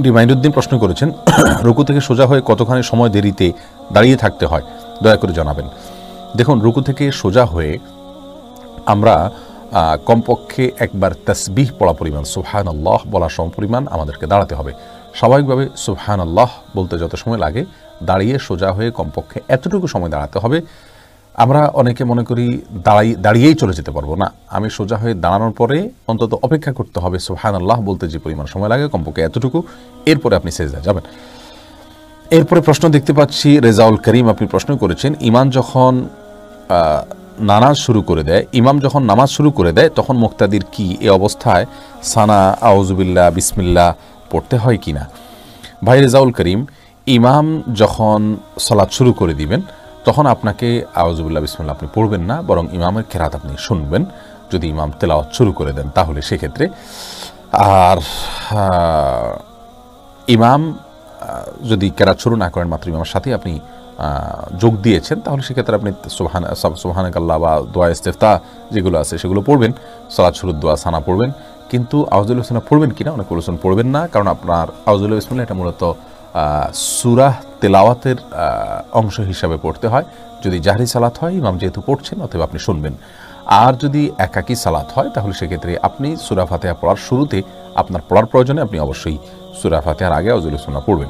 রিমাইন্ডুদ্দিন প্রশ্ন করেছেন, রুকু থেকে সোজা হয়ে কতখানি সময় দেরিতে দাঁড়িয়ে থাকতে হয়, দয়া করে জানাবেন। দেখুন, রুকু থেকে সোজা হয়ে আমরা কমপক্ষে একবার তাসবিহ পড়া পরিমাণ, সুবহানাল্লাহ বলা সমপরিমাণ আমাদেরকে দাঁড়াতে হবে। স্বাভাবিকভাবে সুবহানাল্লাহ বলতে যত সময় লাগে, দাঁড়িয়ে সোজা হয়ে কমপক্ষে এতটুকু সময় দাঁড়াতে হবে। আমরা অনেকে মনে করি দাঁড়িয়েই চলে যেতে পারবো না, আমি সোজা হয়ে দাঁড়ানোর পরে অন্তত অপেক্ষা করতে হবে সুবহানাল্লাহ বলতে যে পরিমাণ সময় লাগে কমপক্ষে এতটুকু, এরপরে আপনি সেজদা যাবেন। এরপরে প্রশ্ন দেখতে পাচ্ছি রেজাউল করিম, আপনি প্রশ্ন করেছেন, ইমাম যখন নামাজ শুরু করে দেয় তখন মুক্তাদির কি এ অবস্থায় সানা, আউযুবিল্লাহ, বিসমিল্লাহ পড়তে হয় কিনা? ভাই রেজাউল করিম, ইমাম যখন সালাত শুরু করে দিবেন তখন আপনাকে আউযুবিল্লাহ, বিসমিল্লাহ আপনি পড়বেন না, বরং ইমামের কেরাত আপনি শুনবেন যদি ইমাম তেলাওয়াত শুরু করে দেন তাহলে সেক্ষেত্রে। আর ইমাম যদি কেরাত শুরু না করেন, মাত্র ইমামের সাথে আপনি যোগ দিয়েছেন, তাহলে সেক্ষেত্রে আপনি সুবহানাকাল্লাহ বা দোয়া ইস্তেফতাহ যেগুলো আছে সেগুলো পড়বেন, সালাত শুরুর দোয়া সানা পড়বেন, কিন্তু আউযুবিল্লাহ বিসমিল্লাহ পড়বেন কিনা অনেক বলেছেন পড়বেন না, কারণ আপনার আউযুবিল্লাহ বিসমিল্লাহ এটা মূলত সূরাহ তেলাওয়াতের অংশ হিসাবে পড়তে হয়। যদি জাহরি সালাত হয়, ইমাম যেহেতু পড়ছেন অতএব আপনি শুনবেন। আর যদি একাকী সালাত হয় তাহলে সেক্ষেত্রে আপনি সূরা ফাতিহা পড়ার শুরুতে আপনার পড়ার প্রয়োজনে আপনি অবশ্যই সূরা ফাতিহার আগে আউযুবিল্লাহ বিসমিল্লাহ পড়বেন।